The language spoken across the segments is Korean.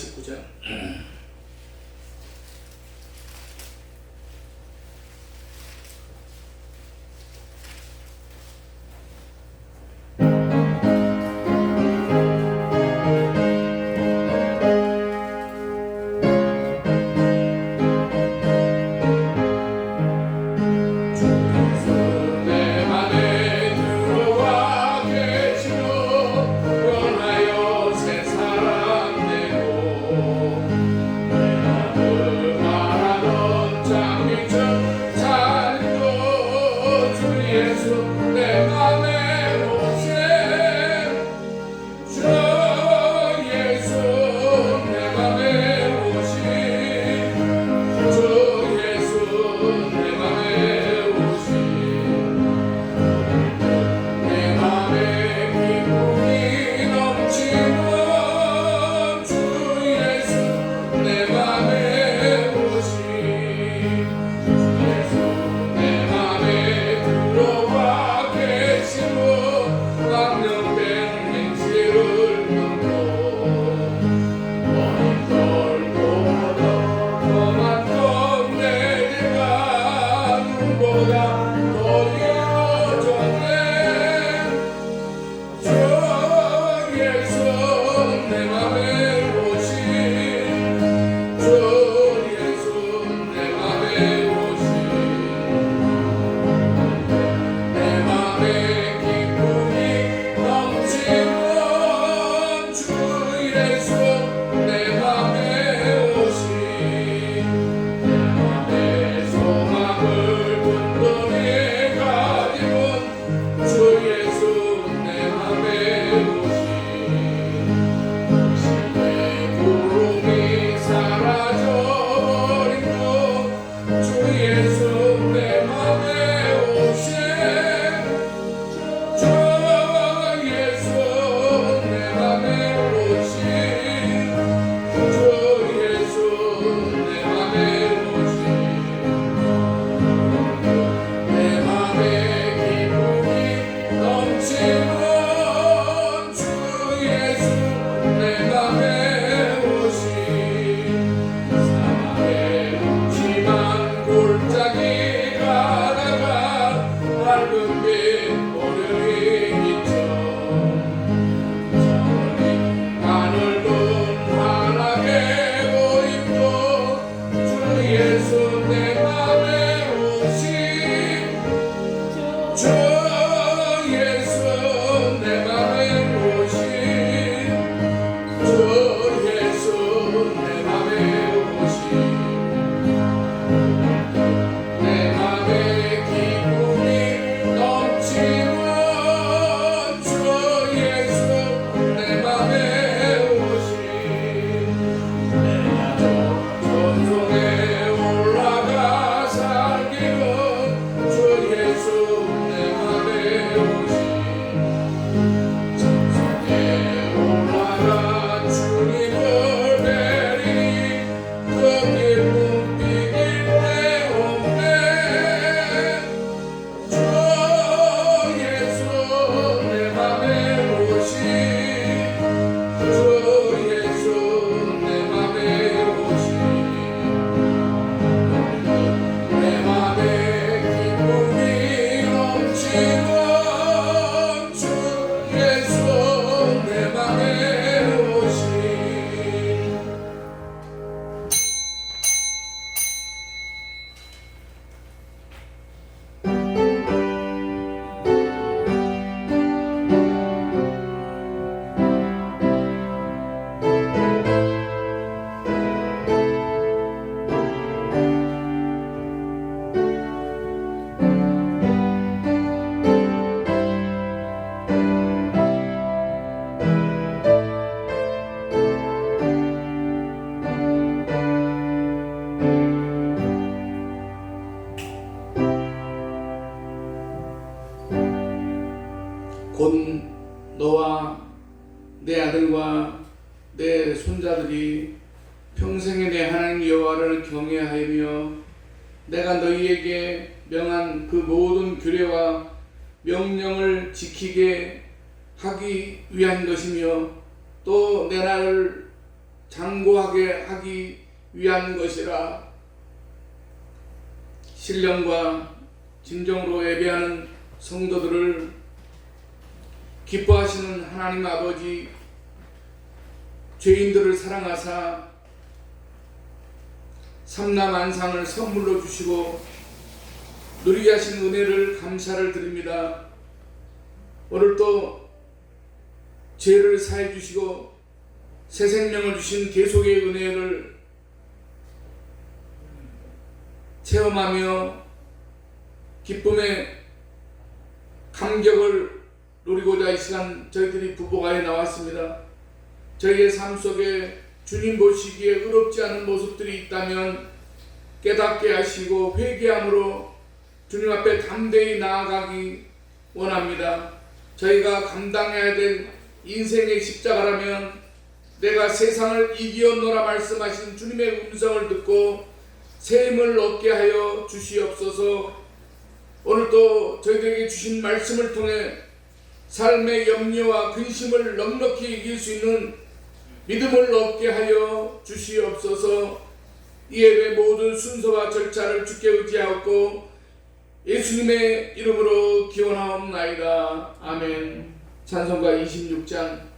19장. 곧 너와 내 아들과 내 손자들이 평생에 내 하나님 여호와를 경외하며 내가 너희에게 명한 그 모든 규례와 명령을 지키게 하기 위한 것이며 또 내 나를 장구하게 하기 위한 것이라. 신령과 진정으로 예배하는 성도들을 기뻐하시는 하나님 아버지, 죄인들을 사랑하사 삼라만상을 선물로 주시고 누리게 하신 은혜를 감사를 드립니다. 오늘 또 죄를 사해 주시고 새 생명을 주신 계속의 은혜를 체험하며 기쁨의 감격을 누리고자 이 시간 저희들이 부부가에 나왔습니다. 저희의 삶 속에 주님 보시기에 의롭지 않은 모습들이 있다면 깨닫게 하시고 회개함으로 주님 앞에 담대히 나아가기 원합니다. 저희가 감당해야 될 인생의 십자가라면 내가 세상을 이기었노라 말씀하신 주님의 음성을 듣고 새 힘을 얻게 하여 주시옵소서. 오늘도 저희들에게 주신 말씀을 통해 삶의 염려와 근심을 넉넉히 이길 수 있는 믿음을 얻게 하여 주시옵소서. 이 예배 모든 순서와 절차를 주께 의지하옵고 예수님의 이름으로 기원하옵나이다. 아멘. 찬송가 26장.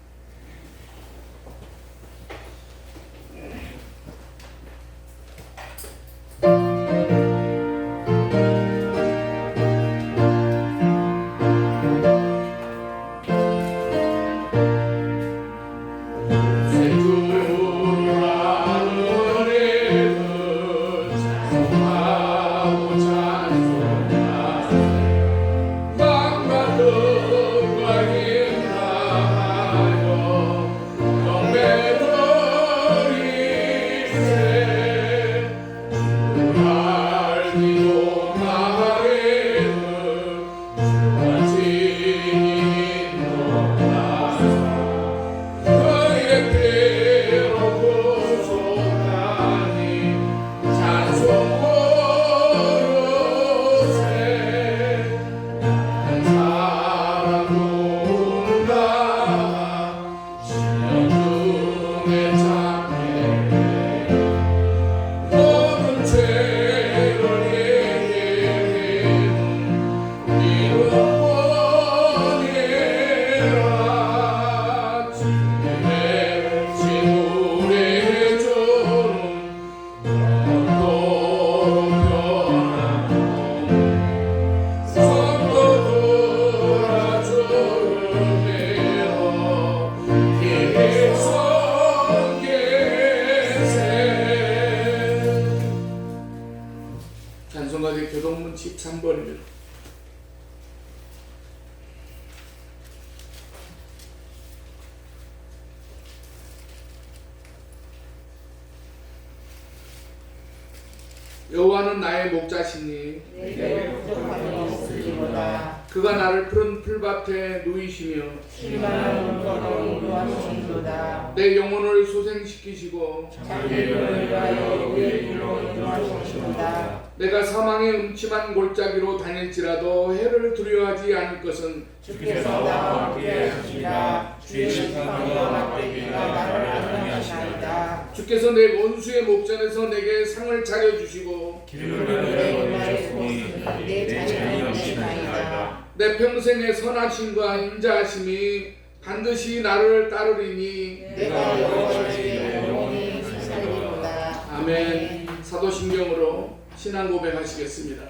찬송가대 교동문 13번입니다. 여호와는 나의 목자시니 내게 부족함이 없으리로다. 그가 나를 푸른 풀밭에 누이시며 실만한 은혜로 인도하시리로다. 내 영혼을 소생시키시고 자기를 위하여 의의 길로 인도하시리로다. 내가 사망의 음침한 골짜기로 다닐지라도 해를 두려워하지 않을 것은 주께서 나와 함께 하시리라. 주의 심판과 막대기가 나를 안녕하시나이다. 주께서 내 원수의 목전에서 내게 상을 차려주시고 내 말에 속으니 내 자녀는 내 자이다. 내 평생의 선하심과 인자하심이 반드시 나를 따르리니 내가 여호와의 영혼이 살리로다. 아멘. 사도신경으로 신앙 고백하시겠습니다.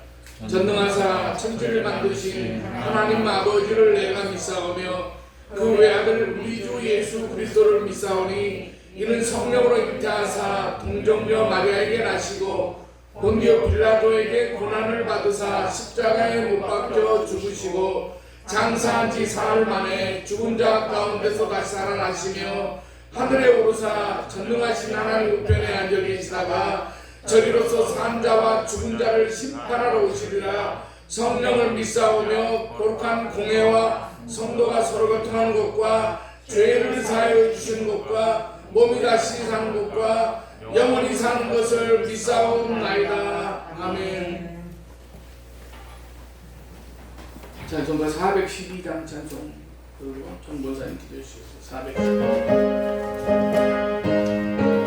전능하사 천지를 만드신 하나님 아버지를 내가 믿사오며 그 외아들 우리 주 예수 그리스도를 믿사오니 이는 성령으로 잉태하사 동정녀 마리아에게 나시고 본디오 빌라도에게 고난을 받으사 십자가에 못 박혀 죽으시고 장사한 지 사흘 만에 죽은 자 가운데서 다시 살아나시며 하늘에 오르사 전능하신 하나님 우편에 앉아 계시다가 저리로서 산 자와 죽은 자를 심판하러 오시리라. 성령을 믿사오며 거룩한 공회와 성도가 서로 교통하는 것과 죄를 사하여 주시는 것과 몸이 다시 사는 것과 영원히 사는 것을 믿사옵나이다. 아멘. 찬송가 412장 찬송 그리고 정보사님 기도해 주시옵소서. 412.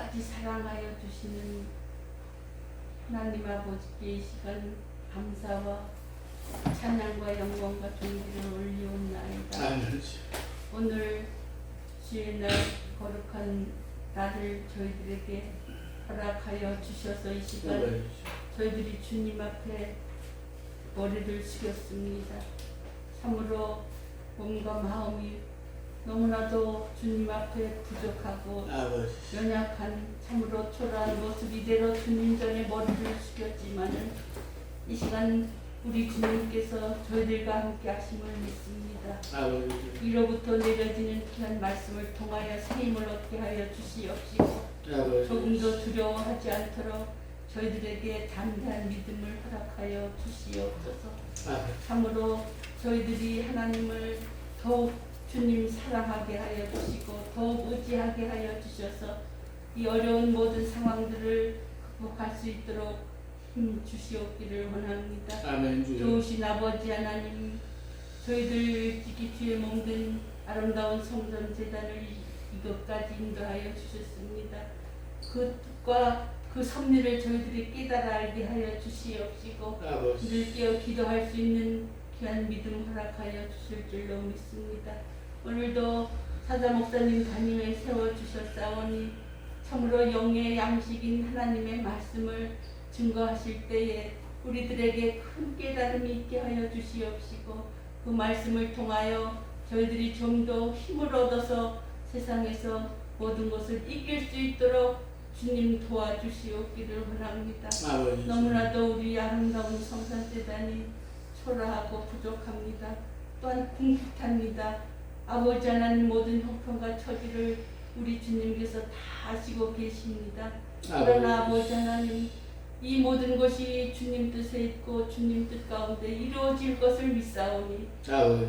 끝까지 사랑하여 주시는 하나님 아버지께 이 시간 감사와 찬양과 영광과 존귀를 올리옵나이다. 아멘. 오늘 주의 날 거룩한 날을 저희들에게 허락하여 주셔서 이 시간 저희들이 주님 앞에 머리를 숙였습니다. 참으로 몸과 마음이 너무나도 주님 앞에 부족하고 연약한 참으로 초라한 모습 이대로 주님 전에 머리를 숙였지만은 이 시간 우리 주님께서 저희들과 함께 하심을 믿습니다. 위로부터 내려지는 귀한 말씀을 통하여 새 힘을 얻게 하여 주시옵시고 조금도 두려워하지 않도록 저희들에게 담대한 믿음을 허락하여 주시옵소서. 참으로 저희들이 하나님을 더욱 주님 사랑하게 하여 주시고 더욱 의지하게 하여 주셔서 이 어려운 모든 상황들을 극복할 수 있도록 힘 주시옵기를 원합니다. 아멘. 좋으신 아버지 하나님, 저희들 지기주에 몸된 아름다운 성전 제단을 이것까지 인도하여 주셨습니다. 그 뜻과 그 섭리를 저희들이 깨달아 알게 하여 주시옵시고 늘 깨어 기도할 수 있는 귀한 믿음 허락하여 주실 줄로 믿습니다. 오늘도 사자 목사님 담임에 세워주셨사오니 참으로 영의 양식인 하나님의 말씀을 증거하실 때에 우리들에게 큰 깨달음이 있게 하여 주시옵시고 그 말씀을 통하여 저희들이 좀 더 힘을 얻어서 세상에서 모든 것을 이길 수 있도록 주님 도와주시옵기를 원합니다. 너무나도 우리 아름다운 성산재단이 초라하고 부족합니다. 또한 궁핍합니다. 아버지 하나님 모든 형편과 처지를 우리 주님께서 다 아시고 계십니다. 그러나 아버지 하나님 이 모든 것이 주님 뜻에 있고 주님 뜻 가운데 이루어질 것을 믿사오니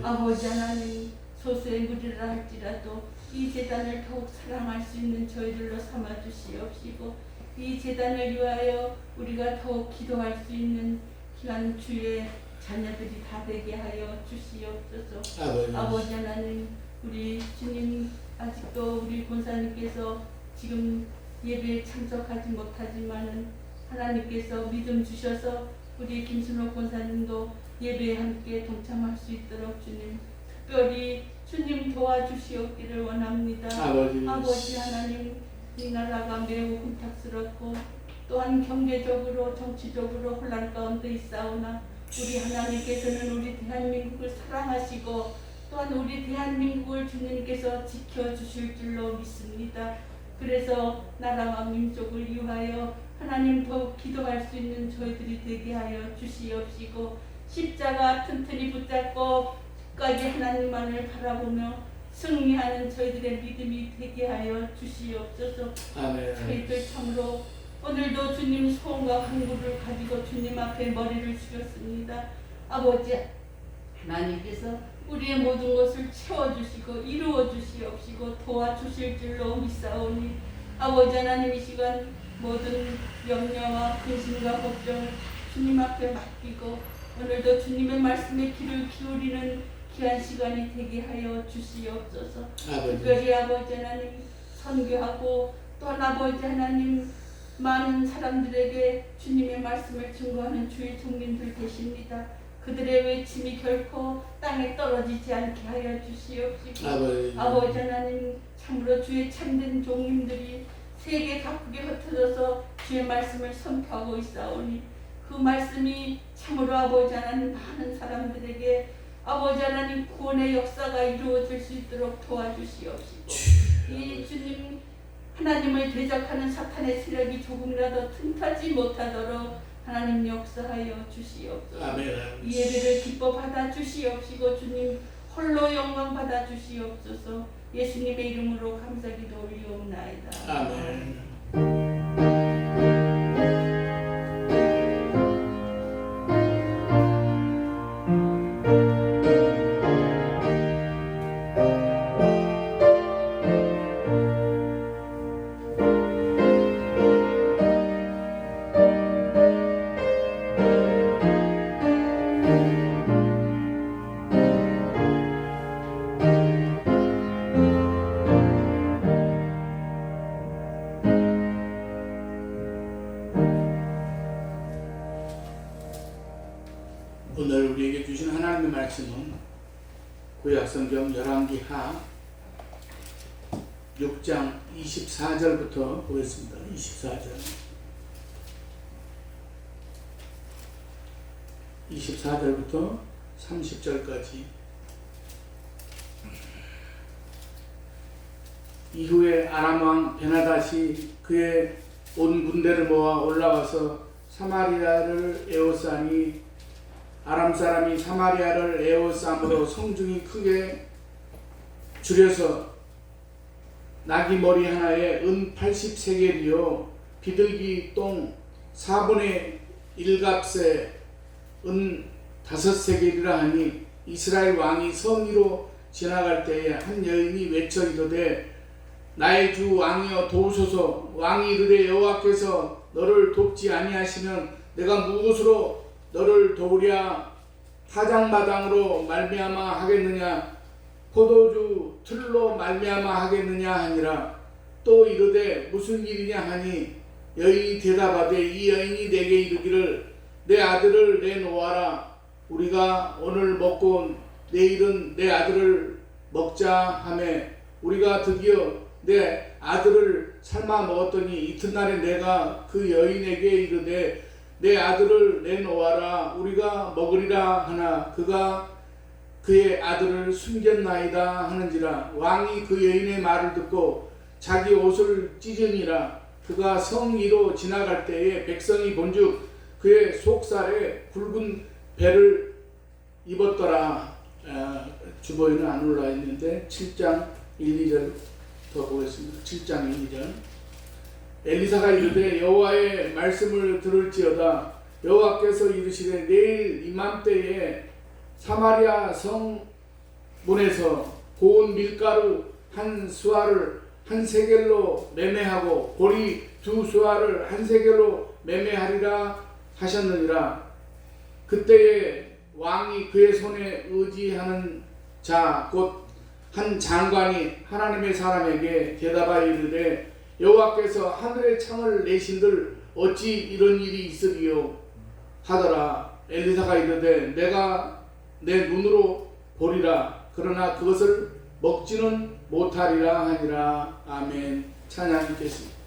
아버지 하나님 소수의 무리라 할지라도 이 재단을 더욱 사랑할 수 있는 저희들로 삼아 주시옵시고 이 재단을 위하여 우리가 더욱 기도할 수 있는 귀한 주의 자녀들이 다 되게 하여 주시옵소서. 아버지 하나님 우리 주님 아직도 우리 권사님께서 지금 예배에 참석하지 못하지만은 하나님께서 믿음 주셔서 우리 김순호 권사님도 예배에 함께 동참할 수 있도록 주님 특별히 주님 도와주시옵기를 원합니다. 아버지 하나님 이 나라가 매우 혼탁스럽고 또한 경제적으로 정치적으로 혼란 가운데 있사오나 우리 하나님께서는 우리 대한민국을 사랑하시고 또한 우리 대한민국을 주님께서 지켜주실 줄로 믿습니다. 그래서 나라와 민족을 위하여 하나님 더욱 기도할 수 있는 저희들이 되게 하여 주시옵시고 십자가 튼튼히 붙잡고 끝까지 하나님만을 바라보며 승리하는 저희들의 믿음이 되게 하여 주시옵소서. 저희들 참으로 오늘도 주님 소원과 간구를 가지고 주님 앞에 머리를 숙였습니다. 아버지 하나님께서 우리의 모든 것을 채워주시고 이루어주시옵시고 도와주실 줄로 믿사오니 아버지 하나님 이 시간 모든 염려와 근심과 걱정을 주님 앞에 맡기고 오늘도 주님의 말씀에 귀를 기울이는 귀한 시간이 되게 하여 주시옵소서. 특별히 아버지 하나님 선교하고 또한 아버지 하나님 많은 사람들에게 주님의 말씀을 증거하는 주의 종민들 계십니다. 그들의 외침이 결코 땅에 떨어지지 않게 하여 주시옵시고 아버지 하나님 참으로 주의 참된 종님들이 세계 각국에 흩어져서 주의 말씀을 선포하고 있사오니 그 말씀이 참으로 아버지 하나님 많은 사람들에게 아버지 하나님 구원의 역사가 이루어질 수 있도록 도와주시옵시고 이 주님 하나님을 대적하는 사탄의 세력이 조금이라도 틈타지 못하도록 하나님 역사하여 주시옵소서. 이 예배를 기뻐 받아 주시옵시고 주님 홀로 영광 받아 주시옵소서. 예수님의 이름으로 감사기도 올리옵나이다. 아멘. 하나님의 말씀은 구약성경 열왕기하 6장 24절부터 보겠습니다. 24절부터 30절까지. 이후에 아람 왕 베나닷이 그의 온 군대를 모아 올라가서 사마리아를 에워싸니 아람 사람이 사마리아를 에워싸므로 성중이 크게 줄여서 나귀 머리 하나에 은 80세겔이요 비둘기 똥 4분의 1값에 은 5세겔이라 하니 이스라엘 왕이 섬 위로 지나갈 때에 한 여인이 외쳐 이르되 나의 주 왕이여 도우소서. 왕이 이르되 여호와께서 너를 돕지 아니하시면 내가 무엇으로 너를 도우랴? 타작마당으로 말미암아 하겠느냐? 포도주 틀로 말미암아 하겠느냐 하니라. 또 이르되 무슨 일이냐 하니 여인이 대답하되 이 여인이 내게 이르기를 내 아들을 내놓아라. 우리가 오늘 먹고 내일은 내 아들을 먹자 하매 우리가 드디어 내 아들을 삶아 먹었더니 이튿날에 내가 그 여인에게 이르되 내 아들을 내놓아라 우리가 먹으리라 하나 그가 그의 아들을 숨겼나이다 하는지라. 왕이 그 여인의 말을 듣고 자기 옷을 찢으니라. 그가 성 위로 지나갈 때에 백성이 본즉 그의 속살에 굵은 배를 입었더라. 주보에는 안 올라 있는데 7장 1, 2절 더 보겠습니다. 7장 1, 2절. 엘리사가 이르되 여호와의 말씀을 들을지어다. 여호와께서 이르시되 내일 이맘때에 사마리아 성 문에서 고운 밀가루 한 수아를 한 세겔로 매매하고 보리 두 수아를 한 세겔로 매매하리라 하셨느니라. 그때에 왕이 그의 손에 의지하는 자 곧 한 장관이 하나님의 사람에게 대답하여 이르되 여호와께서 하늘의 창을 내신들 어찌 이런 일이 있으리요 하더라. 엘리사가 이르되 내가 내 눈으로 보리라. 그러나 그것을 먹지는 못하리라 하니라. 아멘. 찬양 있겠습니다.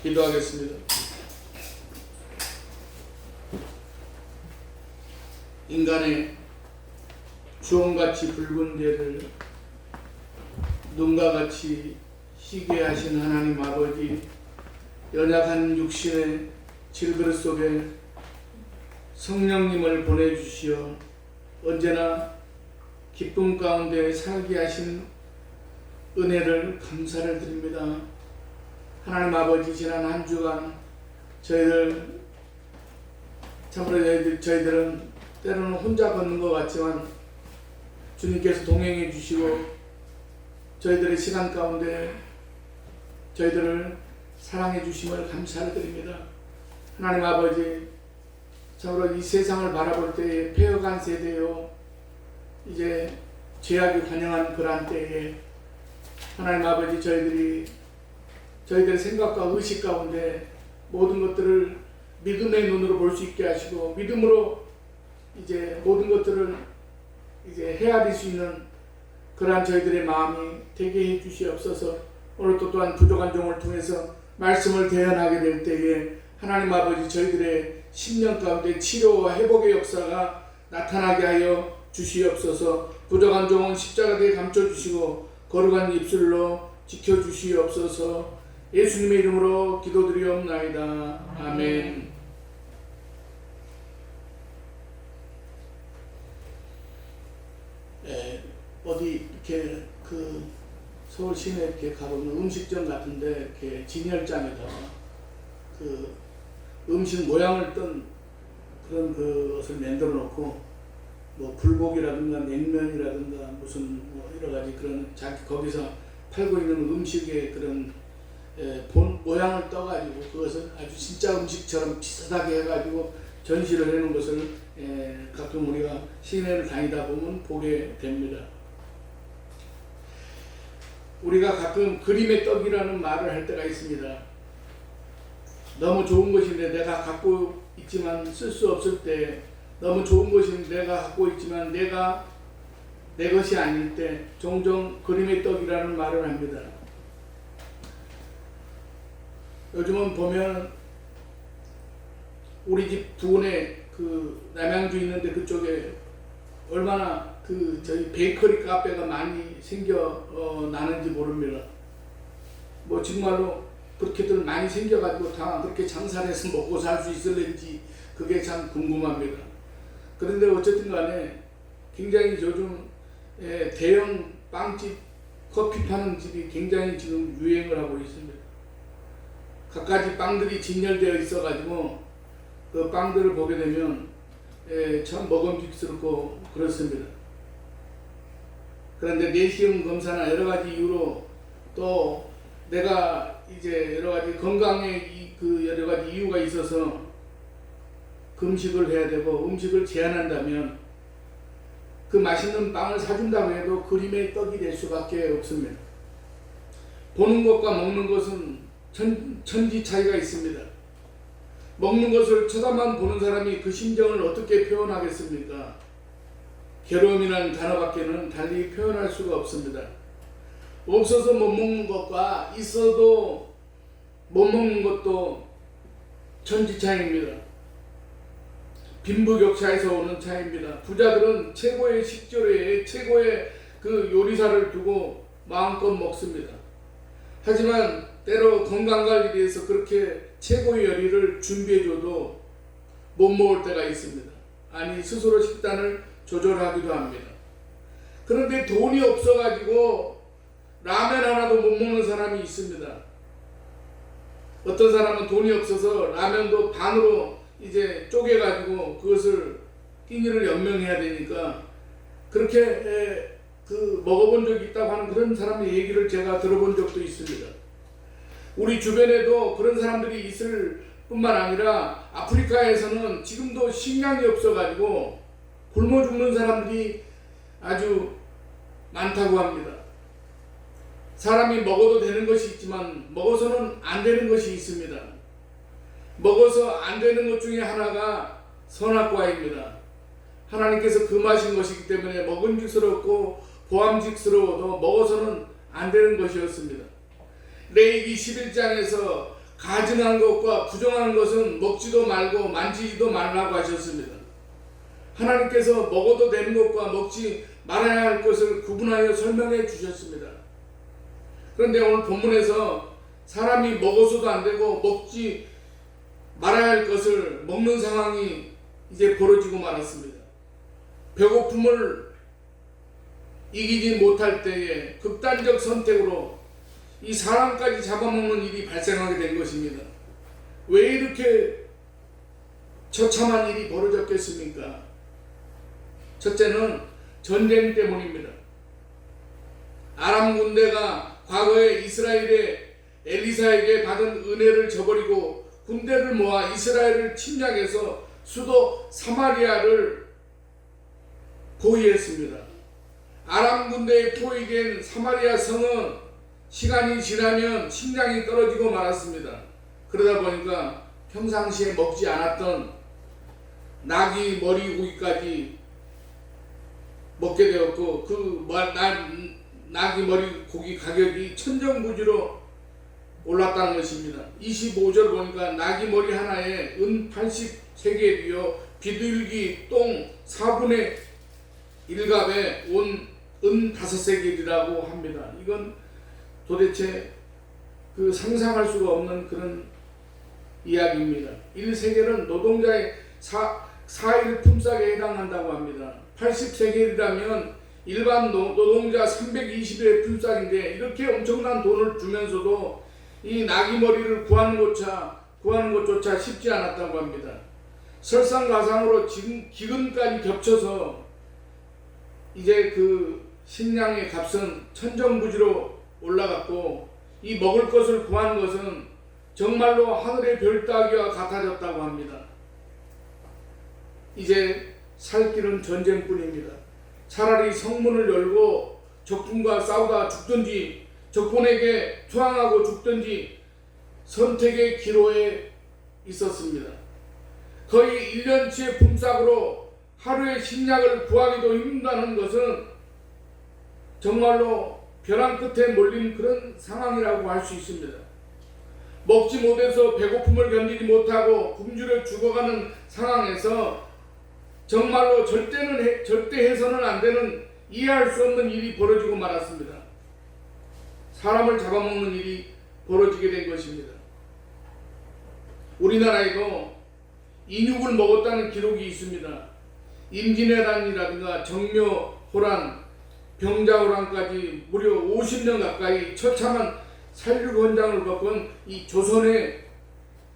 기도하겠습니다. 인간의 주홍같이 붉은 죄를 눈과 같이 희게 하신 하나님 아버지, 연약한 육신의 질그릇 속에 성령님을 보내주시어 언제나 기쁨 가운데 살게 하신 은혜를 감사를 드립니다. 하나님 아버지, 지난 한 주간 저희들은 때로는 혼자 걷는 것 같지만 주님께서 동행해 주시고 저희들의 시간 가운데 저희들을 사랑해 주심을 감사를 드립니다. 하나님 아버지, 참으로 이 세상을 바라볼 때에 폐허간 세대요, 이제 죄악이 환영한 그러한 때에 하나님 아버지, 저희들의 생각과 의식 가운데 모든 것들을 믿음의 눈으로 볼 수 있게 하시고 믿음으로 이제 모든 것들을 이제 헤아릴 수 있는 그러한 저희들의 마음이 되게 해 주시옵소서. 오늘 또 또한 부족한 종을 통해서 말씀을 대언하게 될 때에 하나님 아버지, 저희들의 10년 가운데 치료와 회복의 역사가 나타나게 하여 주시옵소서. 부족한 종은 십자가에 감춰주시고 거룩한 입술로 지켜주시옵소서. 예수님의 이름으로 기도드리옵나이다. 아멘. 어디 이렇게 서울 시내 이렇게 가보면 음식점 같은데 이렇게 진열장에다가 음식 모양을 뜬 그런 것을 만들어 놓고 뭐 불고기라든가 냉면이라든가 무슨 뭐 여러 가지 그런 거기서 팔고 있는 음식의 그런 본 모양을 떠가지고 그것을 아주 진짜 음식처럼 비슷하게 해가지고 전시를 해놓은 것을 가끔 우리가 시내를 다니다 보면 보게 됩니다. 우리가 가끔 그림의 떡이라는 말을 할 때가 있습니다. 너무 좋은 것인데 내가 갖고 있지만 쓸 수 없을 때, 너무 좋은 것인데 내가 갖고 있지만 내가 내 것이 아닐 때 종종 그림의 떡이라는 말을 합니다. 요즘은 보면 우리 집 부근에 남양주 있는데 그쪽에 얼마나 저희 베이커리 카페가 많이 나는지 모릅니다. 뭐 정말로 그렇게들 많이 생겨가지고 다 그렇게 장사를 해서 먹고 살 수 있을는지 그게 참 궁금합니다. 그런데 어쨌든 간에 굉장히 요즘 대형 빵집, 커피 파는 집이 굉장히 지금 유행을 하고 있습니다. 갖가지 빵들이 진열되어 있어가지고 그 빵들을 보게 되면 참 먹음직스럽고 그렇습니다. 그런데 내시경 검사나 여러 가지 이유로 또 내가 이제 여러 가지 건강에 여러 가지 이유가 있어서 금식을 해야 되고 음식을 제한한다면 그 맛있는 빵을 사준다고 해도 그림의 떡이 될 수밖에 없습니다. 보는 것과 먹는 것은 천지 차이가 있습니다. 먹는 것을 쳐다만 보는 사람이 그 심정을 어떻게 표현하겠습니까? 괴로움이라는 단어밖에는 달리 표현할 수가 없습니다. 없어서 못 먹는 것과 있어도 못 먹는 것도 천지 차이입니다. 빈부격차에서 오는 차이입니다. 부자들은 최고의 식재료에 최고의 요리사를 두고 마음껏 먹습니다. 하지만 때로 건강관리에 위해서 그렇게 최고의 요리를 준비해줘도 못 먹을 때가 있습니다. 아니 스스로 식단을 조절하기도 합니다. 그런데 돈이 없어가지고 라면 하나도 못 먹는 사람이 있습니다. 어떤 사람은 돈이 없어서 라면도 반으로 이제 쪼개가지고 그것을 끼니를 연명해야 되니까 그렇게 먹어본 적이 있다고 하는 그런 사람의 얘기를 제가 들어본 적도 있습니다. 우리 주변에도 그런 사람들이 있을 뿐만 아니라 아프리카에서는 지금도 식량이 없어가지고 굶어 죽는 사람들이 아주 많다고 합니다. 사람이 먹어도 되는 것이 있지만 먹어서는 안 되는 것이 있습니다. 먹어서 안 되는 것 중에 하나가 선악과입니다. 하나님께서 금하신 것이기 때문에 먹음직스럽고 보암직스러워도 먹어서는 안 되는 것이었습니다. 레위기 11장에서 가증한 것과 부정한 것은 먹지도 말고 만지지도 말라고 하셨습니다. 하나님께서 먹어도 되는 것과 먹지 말아야 할 것을 구분하여 설명해 주셨습니다. 그런데 오늘 본문에서 사람이 먹어서도 안 되고 먹지 말아야 할 것을 먹는 상황이 이제 벌어지고 말았습니다. 배고픔을 이기지 못할 때에 극단적 선택으로 이 사람까지 잡아먹는 일이 발생하게 된 것입니다. 왜 이렇게 처참한 일이 벌어졌겠습니까? 첫째는 전쟁 때문입니다. 아람 군대가 과거에 이스라엘의 엘리사에게 받은 은혜를 저버리고 군대를 모아 이스라엘을 침략해서 수도 사마리아를 포위했습니다. 아람 군대의 포위된 사마리아 성은 시간이 지나면 식량이 떨어지고 말았습니다. 그러다 보니까 평상시에 먹지 않았던 나귀 머리 고기까지 먹게 되었고 그 나귀 머리 고기 가격이 천정부지로 올랐다는 것입니다. 25절 보니까 나귀 머리 하나에 은 83개이요 비둘기 똥 4분의 1갑에 은 5세겔이라고 합니다. 이건 도대체 그 상상할 수가 없는 그런 이야기입니다. 1세겔은 노동자의 4일 품삯에 해당한다고 합니다. 80세겔이라면 일반 노동자 320일의 품삯인데 이렇게 엄청난 돈을 주면서도 이 나귀 머리를 구하는 것조차 쉽지 않았다고 합니다. 설상가상으로 지금 기근까지 겹쳐서 이제 그 식량의 값은 천정부지로 올라갔고 이 먹을 것을 구하는 것은 정말로 하늘의 별 따기와 같아졌다고 합니다. 이제 살 길은 전쟁뿐입니다. 차라리 성문을 열고 적군과 싸우다 죽든지 적군에게 투항하고 죽든지 선택의 기로에 있었습니다. 거의 1년치의 품삯으로 하루의 식량을 구하기도 힘든다는 것은 정말로 벼랑 끝에 몰린 그런 상황이라고 할 수 있습니다. 먹지 못해서 배고픔을 견디지 못하고 굶주려 죽어가는 상황에서 정말로 절대 해서는 안 되는 이해할 수 없는 일이 벌어지고 말았습니다. 사람을 잡아먹는 일이 벌어지게 된 것입니다. 우리나라에도 인육을 먹었다는 기록이 있습니다. 임진왜란이라든가 정묘호란, 병자호란까지 무려 50년 가까이 처참한 살육 현장을 겪은 이 조선의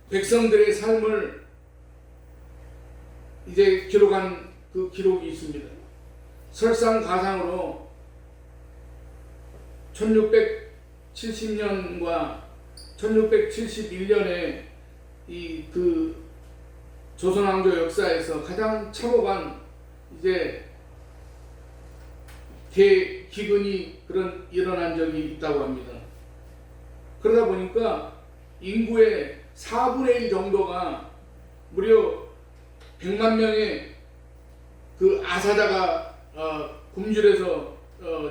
백성들의 삶을 이제 기록한 그 기록이 있습니다. 설상가상으로 1670년과 1671년에 이 그 조선왕조 역사에서 가장 참혹한 이제 대기근이 그런 일어난 적이 있다고 합니다. 그러다 보니까 인구의 4분의 1 정도가 무려 100만 명의 그 아사자가 굶주려서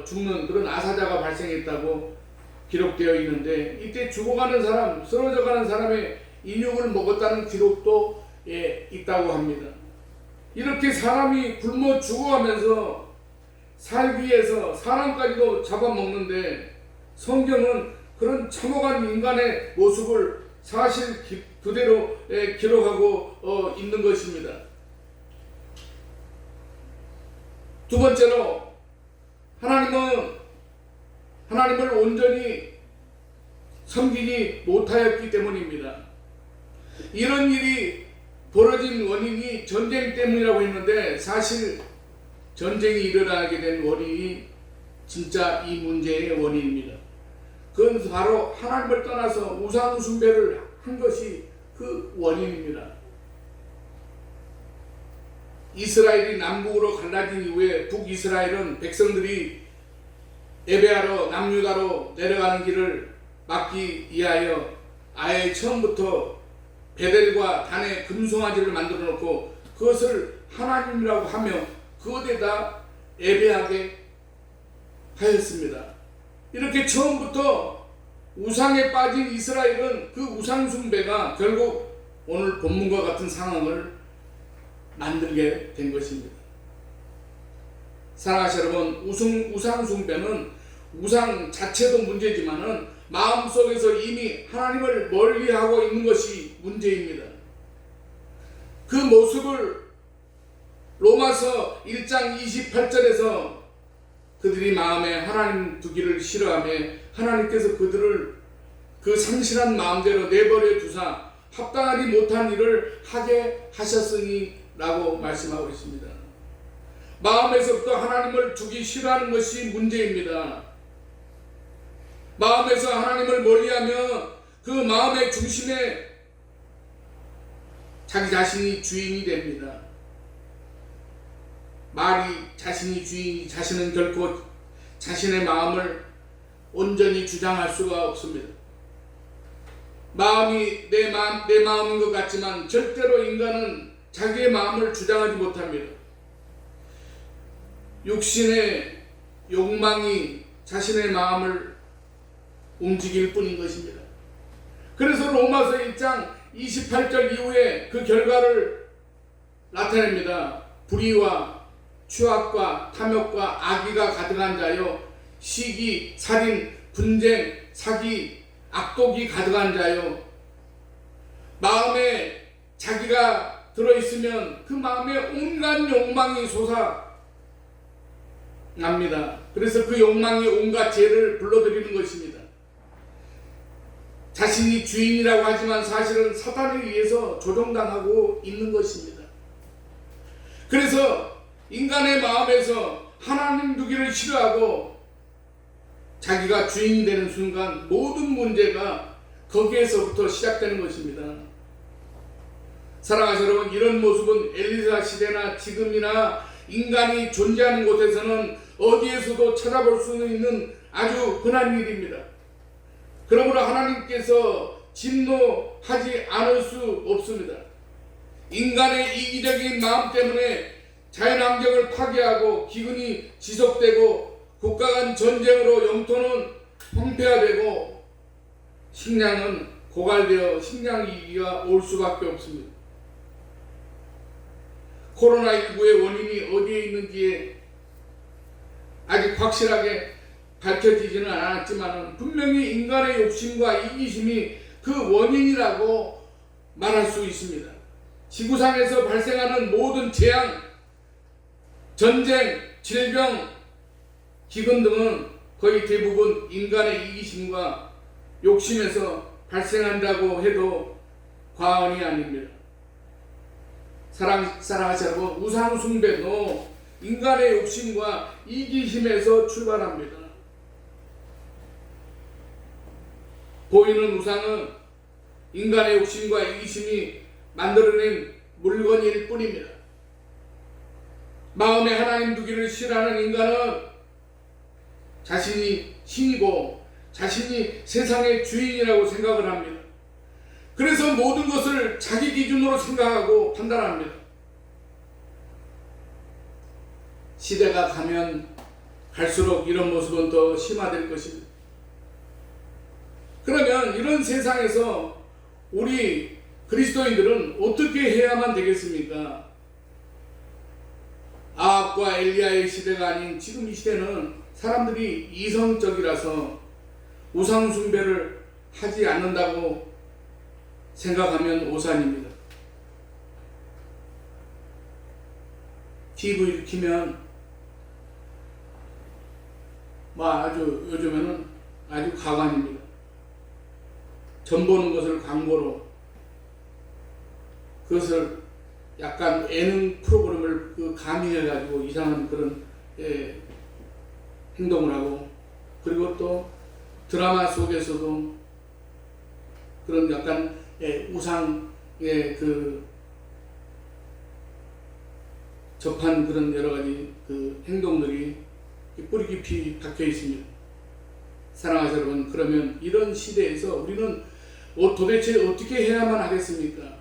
죽는 그런 아사자가 발생했다고 기록되어 있는데 이때 죽어가는 사람, 쓰러져가는 사람의 인육을 먹었다는 기록도 있다고 합니다. 이렇게 사람이 굶어 죽어가면서 살기 위해서 사람까지도 잡아먹는데 성경은 그런 참혹한 인간의 모습을 사실 그대로 기록하고 있는 것입니다. 두 번째로 하나님을 온전히 섬기지 못하였기 때문입니다. 이런 일이 벌어진 원인이 전쟁 때문이라고 했는데 사실 전쟁이 일어나게 된 원인이 진짜 이 문제의 원인입니다. 그건 바로 하나님을 떠나서 우상 숭배를 한 것이 그 원인입니다. 이스라엘이 남북으로 갈라진 이후에 북이스라엘은 백성들이 예배하러 남유다로 내려가는 길을 막기 위하여 아예 처음부터 베델과 단에 금송아지를 만들어 놓고 그것을 하나님이라고 하며 그것에다 예배하게 하였습니다. 이렇게 처음부터 우상에 빠진 이스라엘은 그 우상 숭배가 결국 오늘 본문과 같은 상황을 만들게 된 것입니다. 사랑하시는 여러분, 우상 숭배는 우상 자체도 문제지만은 마음속에서 이미 하나님을 멀리하고 있는 것이 문제입니다. 그 모습을 로마서 1장 28절에서 그들이 마음에 하나님 두기를 싫어하며 하나님께서 그들을 그 상실한 마음대로 내버려 두사 합당하지 못한 일을 하게 하셨으니 라고 말씀하고 있습니다. 마음에서부터 하나님을 두기 싫어하는 것이 문제입니다. 마음에서 하나님을 멀리하면 그 마음의 중심에 자기 자신이 주인이 됩니다. 말이 자신이 주인이 자신은 결코 자신의 마음을 온전히 주장할 수가 없습니다. 마음이 내 마음인 것 같지만 절대로 인간은 자기의 마음을 주장하지 못합니다. 육신의 욕망이 자신의 마음을 움직일 뿐인 것입니다. 그래서 로마서 1장 28절 이후에 그 결과를 나타냅니다. 불의와 추악과 탐욕과 악의가 가득한 자요, 시기, 살인, 분쟁, 사기, 악독이 가득한 자요. 마음에 자기가 들어있으면 그 마음에 온갖 욕망이 솟아납니다. 그래서 그 욕망이 온갖 죄를 불러들이는 것입니다. 자신이 주인이라고 하지만 사실은 사탄에 의해서 조종당하고 있는 것입니다. 그래서 인간의 마음에서 하나님 두기를 싫어하고 자기가 주인이 되는 순간 모든 문제가 거기에서부터 시작되는 것입니다. 사랑하시는 여러분, 이런 모습은 엘리사 시대나 지금이나 인간이 존재하는 곳에서는 어디에서도 찾아볼 수 있는 아주 흔한 일입니다. 그러므로 하나님께서 진노하지 않을 수 없습니다. 인간의 이기적인 마음 때문에 자연환경을 파괴하고 기근이 지속되고 국가 간 전쟁으로 영토는 황폐화되고 식량은 고갈되어 식량 위기가 올 수밖에 없습니다. 코로나19의 원인이 어디에 있는지에 아직 확실하게 밝혀지지는 않았지만 분명히 인간의 욕심과 이기심이 그 원인이라고 말할 수 있습니다. 지구상에서 발생하는 모든 재앙, 전쟁, 질병, 기근 등은 거의 대부분 인간의 이기심과 욕심에서 발생한다고 해도 과언이 아닙니다. 사랑하시는 여러분, 우상 숭배도 인간의 욕심과 이기심에서 출발합니다. 보이는 우상은 인간의 욕심과 이기심이 만들어낸 물건일 뿐입니다. 마음에 하나님 두기를 싫어하는 인간은 자신이 신이고 자신이 세상의 주인이라고 생각을 합니다. 그래서 모든 것을 자기 기준으로 생각하고 판단합니다. 시대가 가면 갈수록 이런 모습은 더 심화될 것입니다. 그러면 이런 세상에서 우리 그리스도인들은 어떻게 해야만 되겠습니까? 아합과 엘리야의 시대가 아닌 지금 이 시대는 사람들이 이성적이라서 우상 숭배를 하지 않는다고 생각하면 오산입니다. TV 키면 아주 요즘에는 아주 가관입니다. 전 보는 것을 광고로 그것을 약간 예능 프로그램을 가미해가지고 이상한 그런 행동을 하고, 그리고 또 드라마 속에서도 그런 약간 우상의 접한 그런 여러 가지 행동들이 뿌리 깊이 박혀 있습니다. 사랑하시는 여러분, 그러면 이런 시대에서 우리는 도대체 어떻게 해야만 하겠습니까?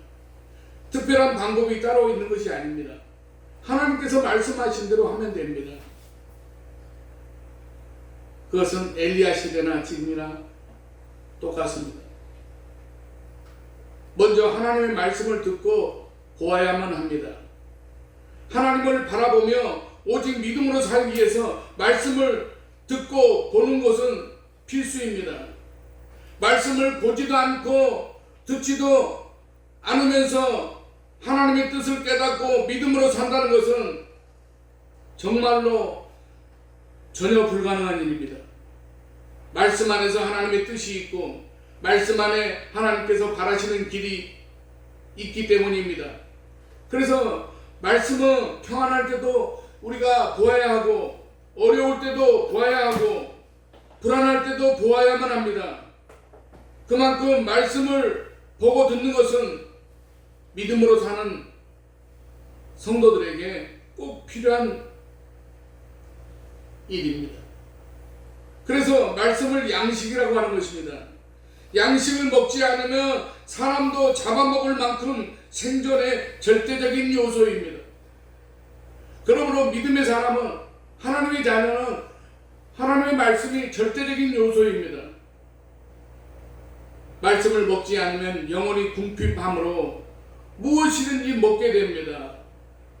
특별한 방법이 따로 있는 것이 아닙니다. 하나님께서 말씀하신 대로 하면 됩니다. 그것은 엘리야 시대나 지금이나 똑같습니다. 먼저 하나님의 말씀을 듣고 보아야만 합니다. 하나님을 바라보며 오직 믿음으로 살기 위해서 말씀을 듣고 보는 것은 필수입니다. 말씀을 보지도 않고 듣지도 않으면서 하나님의 뜻을 깨닫고 믿음으로 산다는 것은 정말로 전혀 불가능한 일입니다. 말씀 안에서 하나님의 뜻이 있고 말씀 안에 하나님께서 바라시는 길이 있기 때문입니다. 그래서 말씀은 평안할 때도 우리가 보아야 하고 어려울 때도 보아야 하고 불안할 때도 보아야만 합니다. 그만큼 말씀을 보고 듣는 것은 믿음으로 사는 성도들에게 꼭 필요한 일입니다. 그래서 말씀을 양식이라고 하는 것입니다. 양식을 먹지 않으면 사람도 잡아먹을 만큼 생존의 절대적인 요소입니다. 그러므로 믿음의 사람은, 하나님의 자녀는 하나님의 말씀이 절대적인 요소입니다. 말씀을 먹지 않으면 영혼이 궁핍함으로 무엇이든지 먹게 됩니다.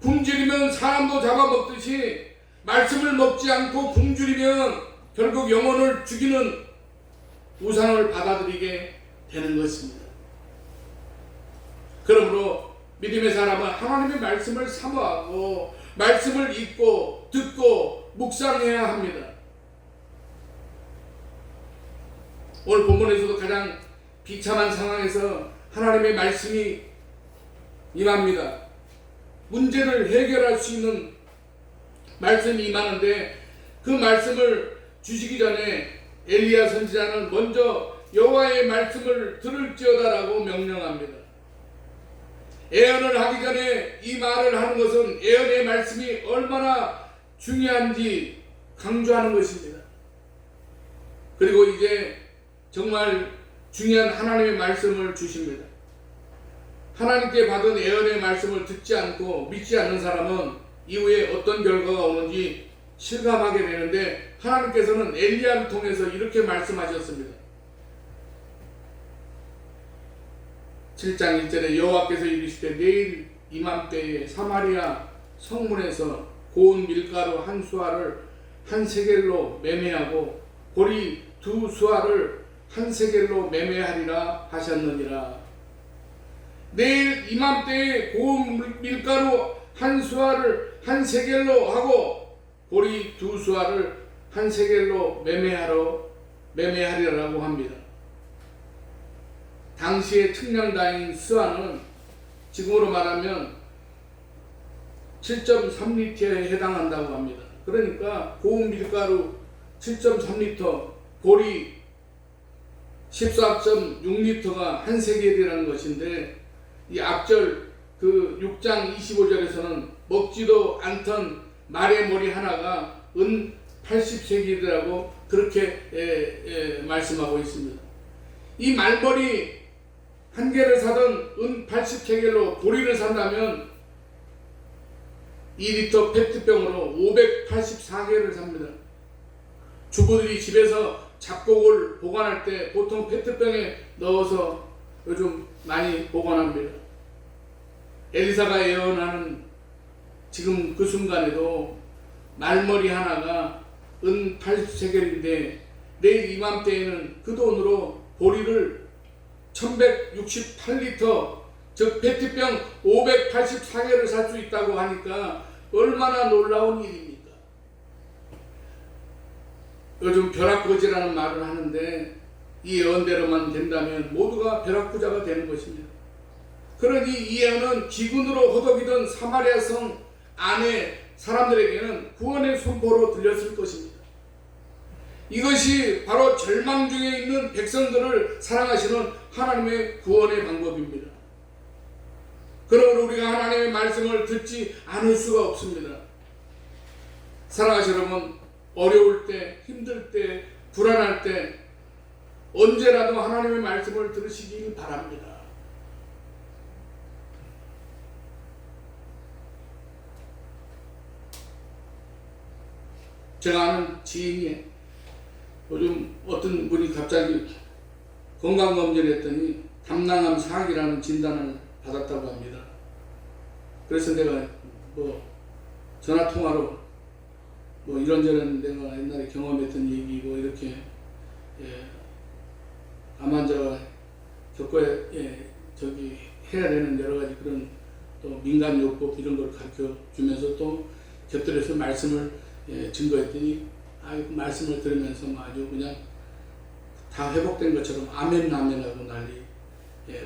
굶주리면 사람도 잡아먹듯이 말씀을 먹지 않고 굶주리면 결국 영혼을 죽이는 우상을 받아들이게 되는 것입니다. 그러므로 믿음의 사람은 하나님의 말씀을 사모하고 말씀을 읽고 듣고 묵상해야 합니다. 오늘 본문에서도 가장 비참한 상황에서 하나님의 말씀이 임합니다. 문제를 해결할 수 있는 말씀이 임하는데 그 말씀을 주시기 전에 엘리야 선지자는 먼저 여호와의 말씀을 들을지어다라고 명령합니다. 애언을 하기 전에 이 말을 하는 것은 애언의 말씀이 얼마나 중요한지 강조하는 것입니다. 그리고 이제 정말 중요한 하나님의 말씀을 주십니다. 하나님께 받은 애언의 말씀을 듣지 않고 믿지 않는 사람은 이후에 어떤 결과가 오는지 실감하게 되는데 하나님께서는 엘리야를 통해서 이렇게 말씀하셨습니다. 7장 1절에 여호와께서 이르시되 내일 이맘때에 사마리아 성문에서 고운 밀가루 한 수알을 한 세겔로 매매하고 보리 두 수알을 한 세겔로 매매하리라 하셨느니라. 내일 이맘때에 고운 밀가루 한 수알을 한 세겔로 하고 보리 두 수알을 한 세겔로 매매하리라고 합니다. 당시의 측량다인 스와는 지금으로 말하면 7.3리터에 해당한다고 합니다. 그러니까 고운 밀가루 7.3리터, 보리 14.6리터가 한 세겔이라는 것인데 이 앞절 그 6장 25절에서는 먹지도 않던 말의 머리 하나가 은 80세겔이라고 그렇게 말씀하고 있습니다. 이 말머리 한 개를 사던 은 80세겔로 보리를 산다면 2리터 페트병으로 584개를 삽니다. 주부들이 집에서 잡곡을 보관할 때 보통 페트병에 넣어서 요즘 많이 보관합니다. 엘리사가 예언하는 지금 그 순간에도 말머리 하나가 은 80세겔인데 내일 이맘때에는 그 돈으로 보리를 1168리터 즉 페트병 584개를 살 수 있다고 하니까 얼마나 놀라운 일입니까? 요즘 벼락거지라는 말을 하는데 이 예언대로만 된다면 모두가 벼락부자가 되는 것입니다. 그러니 이 예언은 기근으로 허덕이던 사마리아 성 안에 사람들에게는 구원의 선포로 들렸을 것입니다. 이것이 바로 절망 중에 있는 백성들을 사랑하시는 하나님의 구원의 방법입니다. 그러므로 우리가 하나님의 말씀을 듣지 않을 수가 없습니다. 사랑하시는 여러분, 어려울 때, 힘들 때, 불안할 때 언제라도 하나님의 말씀을 들으시길 바랍니다. 제가 아는 지인이 요즘 어떤 분이 갑자기 건강검진을 했더니 담낭암 4기라는 진단을 받았다고 합니다. 그래서 내가 뭐 전화통화로 뭐 이런저런 내가 옛날에 경험했던 얘기 뭐 이렇게 암 환자가 겪어야 해야 되는 여러 가지 그런 또 민간요법 이런 걸 가르쳐 주면서 또 곁들여서 말씀을 증거했더니 그 말씀을 들으면서 아주 그냥 다 회복된 것처럼 아멘 아멘하고 난리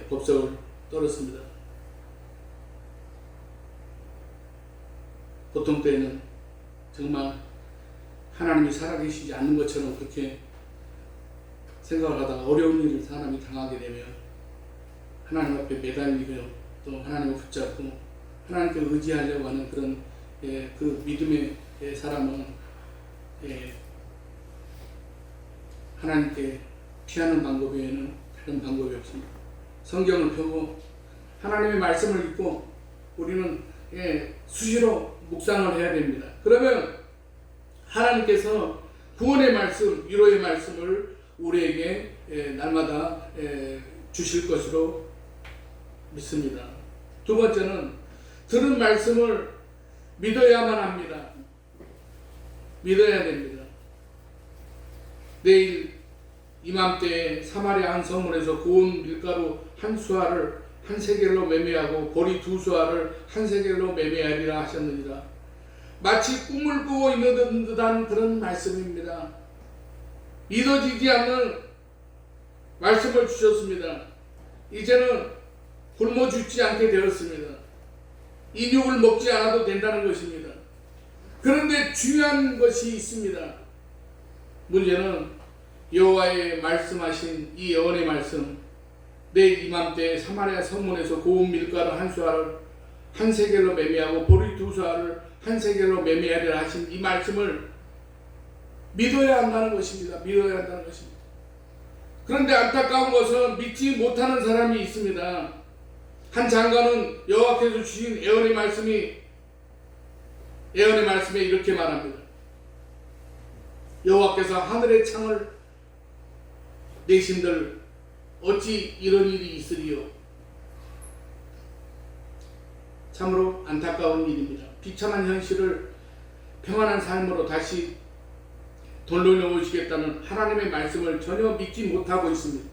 법석을 떨었습니다. 보통 때는 정말 하나님이 살아계시지 않는 것처럼 그렇게 생각을 하다가 어려운 일을 사람이 당하게 되면 하나님 앞에 매달리고 또 하나님을 붙잡고 하나님께 의지하려고 하는 그런 그 믿음의 사람은 하나님께 피하는 방법 외에는 다른 방법이 없습니다. 성경을 펴고 하나님의 말씀을 읽고 우리는 수시로 묵상을 해야 됩니다. 그러면 하나님께서 구원의 말씀, 위로의 말씀을 우리에게 날마다 주실 것으로 믿습니다. 두 번째는 들은 말씀을 믿어야만 합니다. 믿어야 됩니다. 내일 이맘때에 사마리아 한 성문에서 고운 밀가루 한 수아를 한 세겔로 매매하고 보리 두 수아를 한 세겔로 매매하리라 하셨느니라. 마치 꿈을 꾸고 있는 듯한 그런 말씀입니다. 믿어지지 않는 말씀을 주셨습니다. 이제는 굶어 죽지 않게 되었습니다. 인육을 먹지 않아도 된다는 것입니다. 그런데 중요한 것이 있습니다. 문제는 여호와의 말씀하신 이 예언의 말씀, 내일 이맘때 사마리아 성문에서 고운 밀가루 한 수아를 한 세겔로 매매하고 보리 두 수아를 한 세겔로 매매하리라 하신 이 말씀을 믿어야 한다는 것입니다. 믿어야 한다는 것입니다. 그런데 안타까운 것은 믿지 못하는 사람이 있습니다. 한 장관은 여호와께서 주신 예언의 말씀에 이렇게 말합니다. 여호와께서 하늘의 창을 내신들 어찌 이런 일이 있으리요. 참으로 안타까운 일입니다. 비참한 현실을 평안한 삶으로 다시 돌려놓으시겠다는 하나님의 말씀을 전혀 믿지 못하고 있습니다.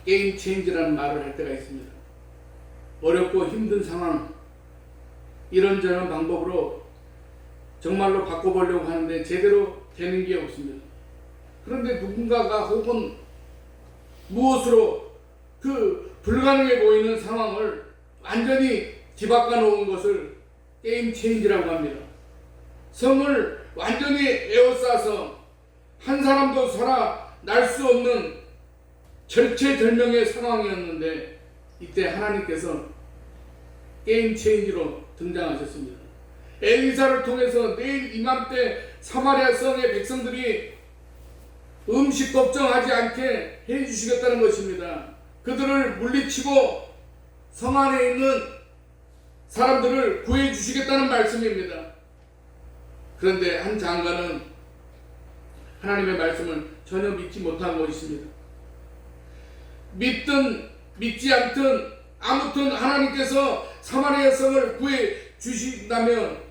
게임 체인지라는 말을 할 때가 있습니다. 어렵고 힘든 상황, 이런저런 방법으로 정말로 바꿔보려고 하는데 제대로 되는 게 없습니다. 그런데 누군가가 혹은 무엇으로 그 불가능해 보이는 상황을 완전히 뒤바꿔 놓은 것을 게임 체인지라고 합니다. 성을 완전히 에워싸서 한 사람도 살아날 수 없는 절체절명의 상황이었는데 이때 하나님께서 게임 체인지로 등장하셨습니다. 엘리사를 통해서 내일 이맘때 사마리아 성의 백성들이 음식 걱정하지 않게 해주시겠다는 것입니다. 그들을 물리치고 성 안에 있는 사람들을 구해주시겠다는 말씀입니다. 그런데 한 장관은 하나님의 말씀을 전혀 믿지 못하고 있습니다. 믿든 믿지 않든 아무튼 하나님께서 사마리아 성을 구해 주신다면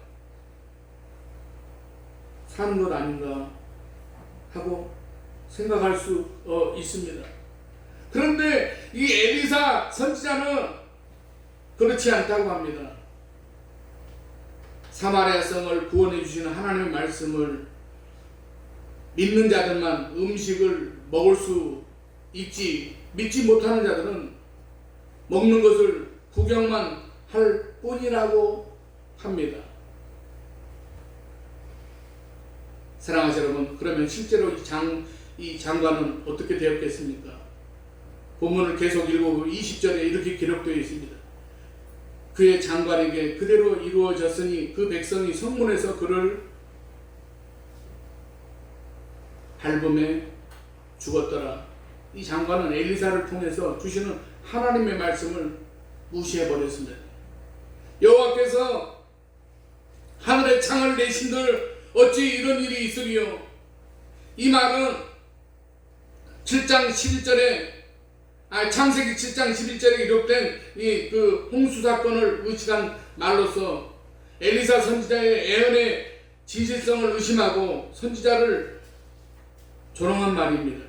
사는 것 아닌가 하고 생각할 수 있습니다. 그런데 이 엘리사 선지자는 그렇지 않다고 합니다. 사마리아 성을 구원해 주시는 하나님의 말씀을 믿는 자들만 음식을 먹을 수 있지, 믿지 못하는 자들은 먹는 것을 구경만 할 뿐이라고 합니다. 사랑하는 여러분, 그러면 실제로 이 장관은 어떻게 되었겠습니까? 본문을 계속 읽어보면 20절에 이렇게 기록되어 있습니다. 그의 장관에게 그대로 이루어졌으니 그 백성이 성문에서 그를 밟음에 죽었더라. 이 장관은 엘리사를 통해서 주시는 하나님의 말씀을 무시해버렸습니다. 여호와께서 하늘의 창을 내신들 어찌 이런 일이 있으리요. 이 말은 7장 11절에 창세기 7장 11절에 기록된 이 그 홍수 사건을 의식한 말로서 엘리사 선지자의 예언의 진실성을 의심하고 선지자를 조롱한 말입니다.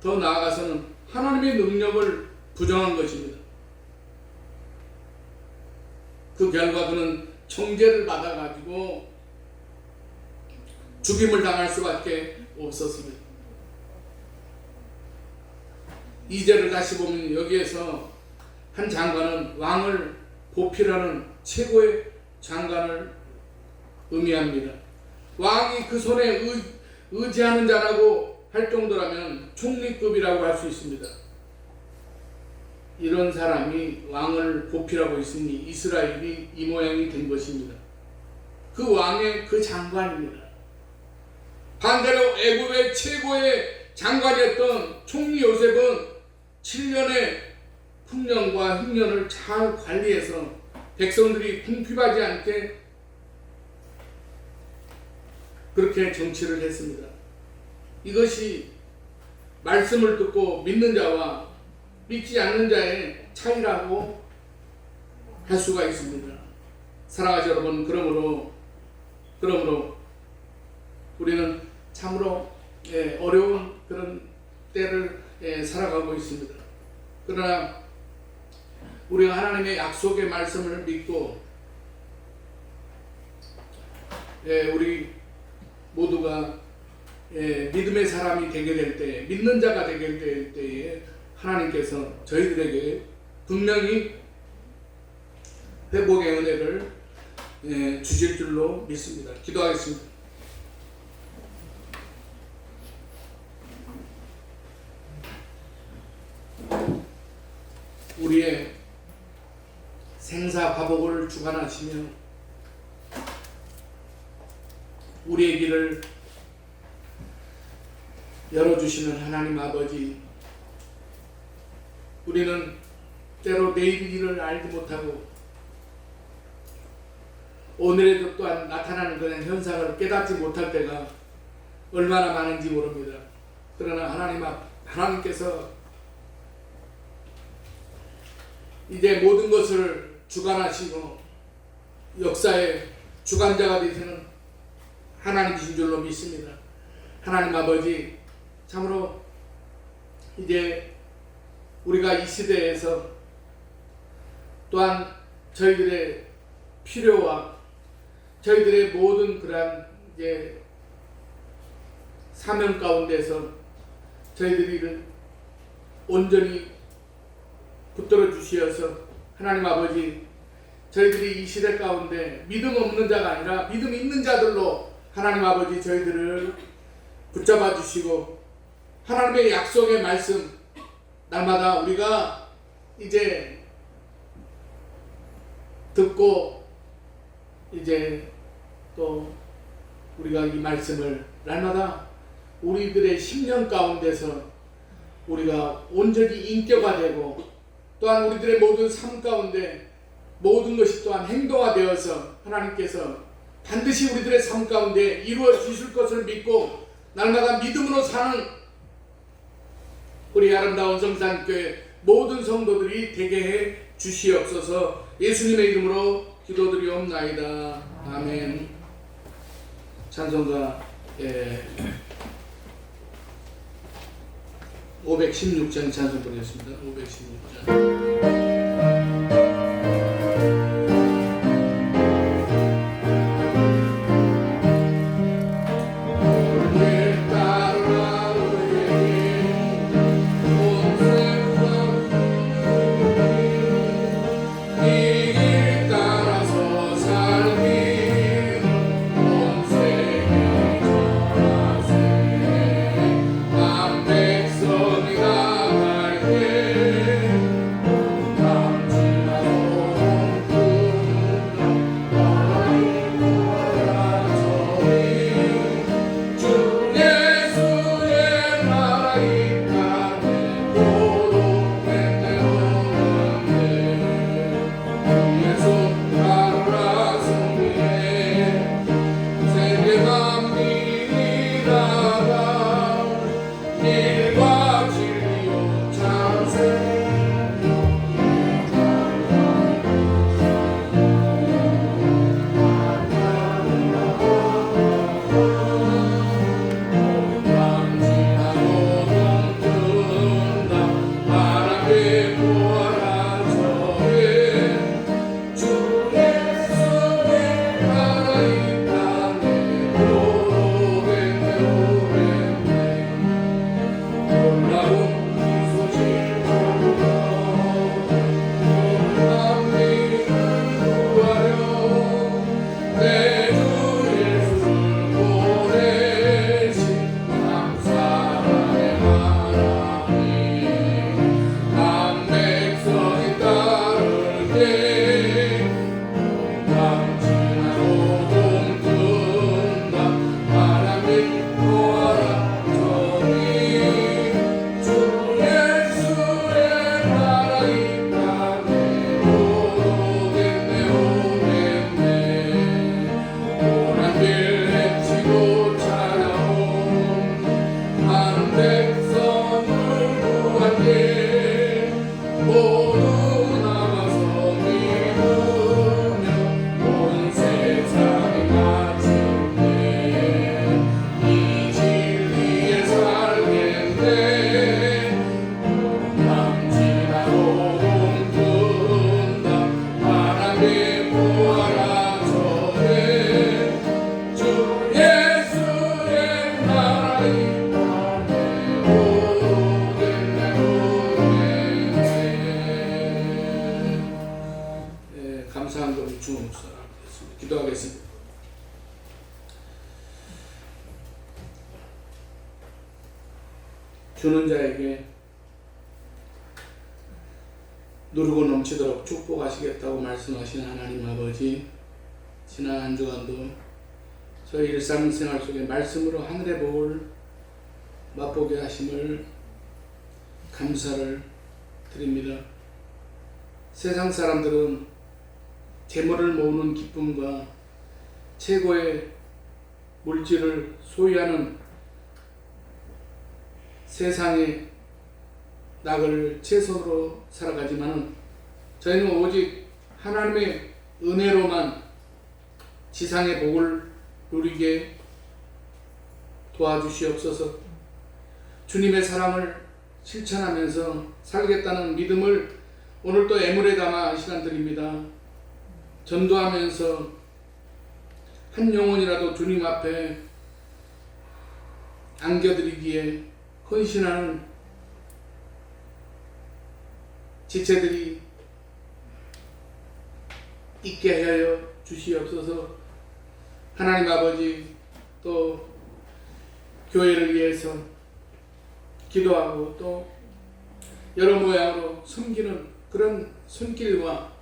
더 나아가서는 하나님의 능력을 부정한 것입니다. 그 결과 그는 정죄를 받아가지고 죽임을 당할 수밖에 없었습니다. 2절을 다시 보면 여기에서 한 장관은 왕을 보필하는 최고의 장관을 의미합니다. 왕이 그 손에 의지하는 자라고 할 정도라면 총리급이라고 할 수 있습니다. 이런 사람이 왕을 보필하고 있으니 이스라엘이 이 모양이 된 것입니다. 그 왕의 그 장관입니다. 반대로 애굽의 최고의 장관이었던 총리 요셉은 7년의 풍년과 흉년을 잘 관리해서 백성들이 궁핍하지 않게 그렇게 정치를 했습니다. 이것이 말씀을 듣고 믿는 자와 믿지 않는 자의 차이라고 할 수가 있습니다. 사랑하는 여러분, 그러므로 우리는 참으로 어려운 그런 때를 살아가고 있습니다. 그러나 우리가 하나님의 약속의 말씀을 믿고 우리 모두가 믿음의 사람이 되게 될 때, 믿는 자가 되게 될 때에 하나님께서 저희들에게 분명히 회복의 은혜를 주실 줄로 믿습니다. 기도하겠습니다. 우리의 생사화복을 주관하시며 우리의 길을 열어주시는 하나님 아버지, 우리는 때로 내일 일을 알지 못하고 오늘에도 또한 나타나는 그런 현상을 깨닫지 못할 때가 얼마나 많은지 모릅니다. 그러나 하나님께서 이제 모든 것을 주관하시고 역사의 주관자가 되시는 하나님이신 줄로 믿습니다. 하나님 아버지, 참으로 이제 우리가 이 시대에서 또한 저희들의 필요와 저희들의 모든 그러한 이제 사명 가운데서 저희들이 온전히 붙들어 주시어서 하나님 아버지, 저희들이 이 시대 가운데 믿음 없는 자가 아니라 믿음 있는 자들로 하나님 아버지 저희들을 붙잡아 주시고 하나님의 약속의 말씀 날마다 우리가 이제 듣고 이제 또 우리가 이 말씀을 날마다 우리들의 심령 가운데서 우리가 온전히 인격화되고 또한 우리들의 모든 삶 가운데 모든 것이 또한 행동화되어서 하나님께서 반드시 우리들의 삶 가운데 이루어 주실 것을 믿고 날마다 믿음으로 사는 우리 아름다운 성산교회 모든 성도들이 되게 해 주시옵소서. 예수님의 이름으로 기도드리옵나이다. 아멘. 찬송가 516장 찬송 보냈습니다. 516장. 주는 자에게 누르고 넘치도록 축복하시겠다고 말씀하신 하나님 아버지, 지난 한 주간도 저희 일상생활 속에 말씀으로 하늘의 복을 맛보게 하심을 감사를 드립니다. 세상 사람들은 재물을 모으는 기쁨과 최고의 물질을 소유하는 세상의 낙을 최선으로 살아가지만 저희는 오직 하나님의 은혜로만 지상의 복을 누리게 도와주시옵소서. 주님의 사랑을 실천하면서 살겠다는 믿음을 오늘 또 애물에 담아 시간 드립니다. 전도하면서 한 영혼이라도 주님 앞에 안겨드리기에 헌신하는 지체들이 있게 하여 주시옵소서. 하나님 아버지, 또 교회를 위해서 기도하고 또 여러 모양으로 섬기는 그런 손길과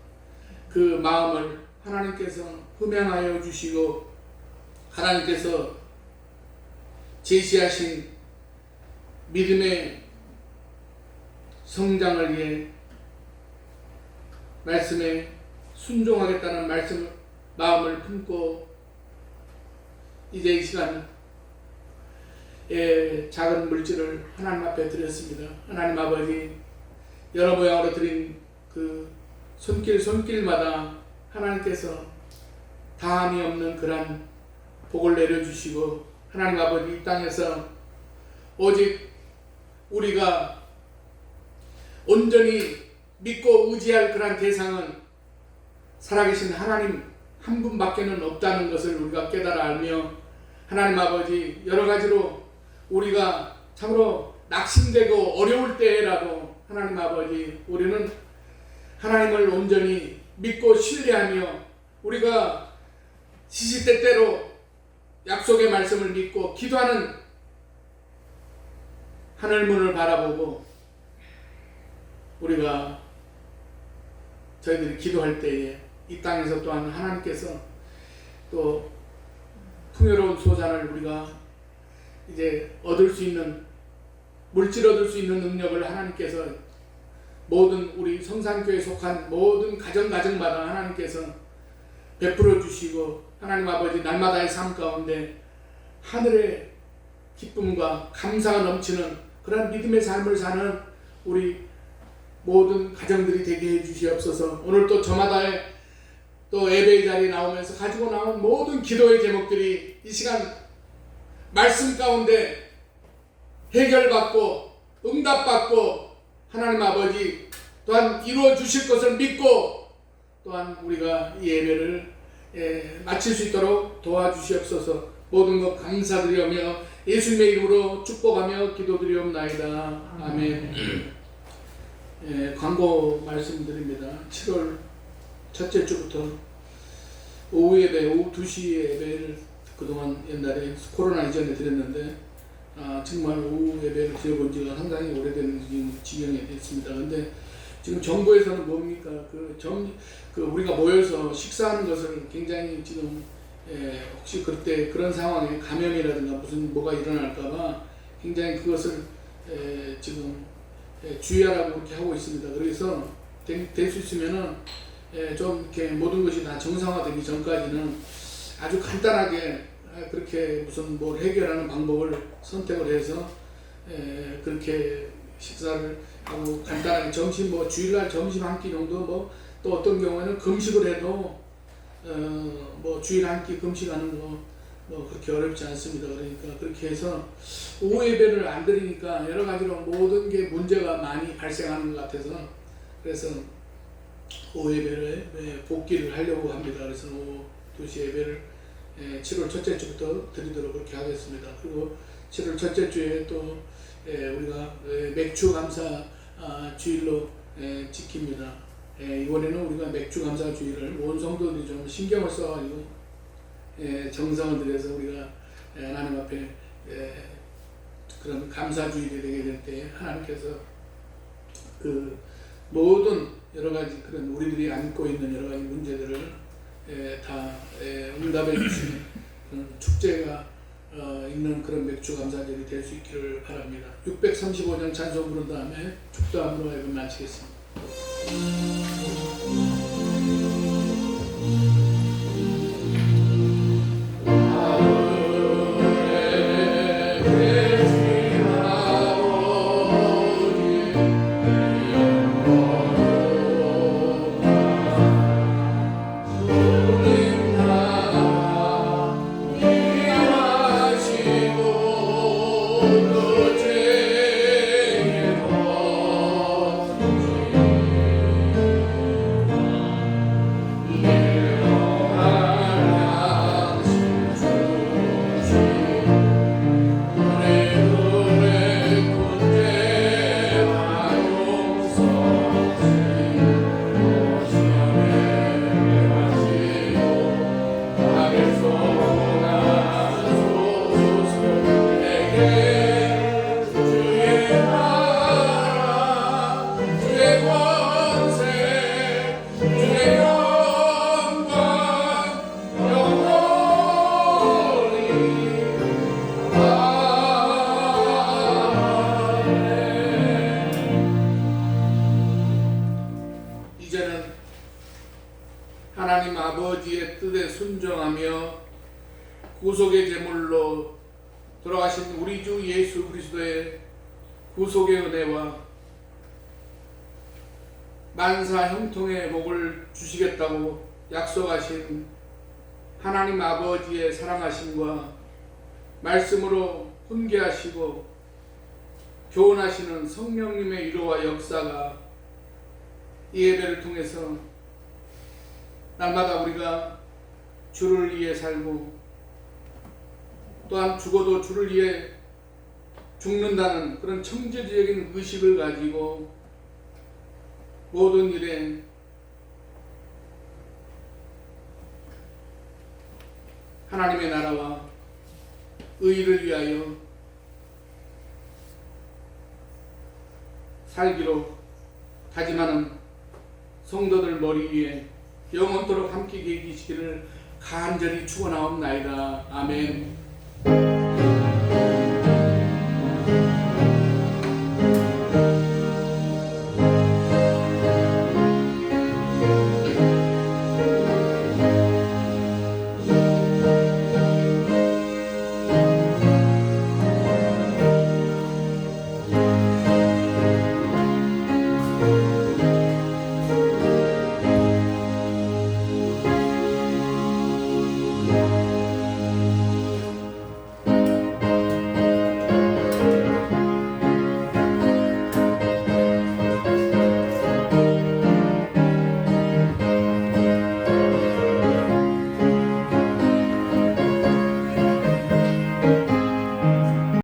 그 마음을 하나님께서 흠양하여 주시고 하나님께서 제시하신 믿음의 성장을 위해 말씀에 순종하겠다는 마음을 품고 이제 이 시간 작은 물질을 하나님 앞에 드렸습니다. 하나님 아버지, 여러 모양으로 드린 그 손길마다 하나님께서 다함이 없는 그런 복을 내려주시고 하나님 아버지, 이 땅에서 오직 우리가 온전히 믿고 의지할 그런 대상은 살아계신 하나님 한 분밖에는 없다는 것을 우리가 깨달아 알며 하나님 아버지, 여러 가지로 우리가 참으로 낙심되고 어려울 때라도 하나님 아버지, 우리는 하나님을 온전히 믿고 신뢰하며 우리가 시시때때로 약속의 말씀을 믿고 기도하는 하늘문을 바라보고 우리가 저희들이 기도할 때에 이 땅에서 또한 하나님께서 또 풍요로운 소산을 우리가 이제 얻을 수 있는, 물질 얻을 수 있는 능력을 하나님께서 모든 우리 성산교회에 속한 모든 가정마다 하나님께서 베풀어 주시고 하나님 아버지, 날마다의 삶 가운데 하늘의 기쁨과 감사가 넘치는 그런 믿음의 삶을 사는 우리 모든 가정들이 되게 해 주시옵소서. 오늘 또 저마다의 또 예배의 자리에 나오면서 가지고 나온 모든 기도의 제목들이 이 시간 말씀 가운데 해결받고 응답받고 하나님 아버지 또한 이루어 주실 것을 믿고 또한 우리가 이 예배를 마칠 수 있도록 도와주시옵소서. 모든 것 감사드리며 예수님의 이름으로 축복하며 기도드리옵나이다. 아멘. 광고 말씀드립니다. 7월 첫째 주부터 오후 예배, 오후 2시 예배를 그동안 옛날에 코로나 이전에 드렸는데 정말 오후 예배를 드려본 지가 상당히 오래된 지경이 됐습니다. 근데 지금 정부에서는 뭡니까? 우리가 모여서 식사하는 것을 굉장히 지금 혹시 그때 그런 상황에 감염이라든가 무슨 뭐가 일어날까봐 굉장히 그것을 지금 주의하라고 그렇게 하고 있습니다. 그래서 될 수 있으면은 좀 이렇게 모든 것이 다 정상화되기 전까지는 아주 간단하게 그렇게 무슨 뭘 해결하는 방법을 선택을 해서 그렇게 식사를 하고 간단하게 점심 주일날 점심 한 끼 정도 또 어떤 경우에는 금식을 해도 주일 한 끼 금식하는 거 그렇게 어렵지 않습니다. 그러니까 그렇게 해서 오후 예배를 안 드리니까 여러 가지로 모든 게 문제가 많이 발생하는 것 같아서 그래서 오후 예배를 복귀를 하려고 합니다. 그래서 오후 2시 예배를 7월 첫째 주부터 드리도록 그렇게 하겠습니다. 그리고 7월 첫째 주에 또 우리가 맥주 감사 주일로 지킵니다. 이번에는 우리가 맥주 감사 주일을 온 성도들이 좀 신경을 써가지고 정성을 들여서 우리가 하나님 앞에 그런 감사주일이 되게 될 때 하나님께서 그 모든 여러 가지 그런 우리들이 안고 있는 여러 가지 문제들을 다 응답해 주시는 그런 축제가 있는 그런 맥주 감사절이 될 수 있기를 바랍니다. 635년 찬송 부른 다음에 축도함으로 예배 마치겠습니다. 이제는 하나님 아버지의 뜻에 순종하며 구속의 제물로 돌아가신 우리 주 예수 그리스도의 구속의 은혜와 만사 형통의 복을 주시겠다고 약속하신 하나님 아버지의 사랑하심과 말씀으로 훈계하시고 교훈하시는 성령님의 위로와 역사가 이 예배를 통해서 날마다 우리가 주를 위해 살고 또한 죽어도 주를 위해 죽는다는 그런 청지적인 의식을 가지고 모든 일에 하나님의 나라와 의를 위하여 살기로 다짐하는 성도들 머리 위에 영원토록 함께 계시기를 간절히 축원하옵나이다. 아멘.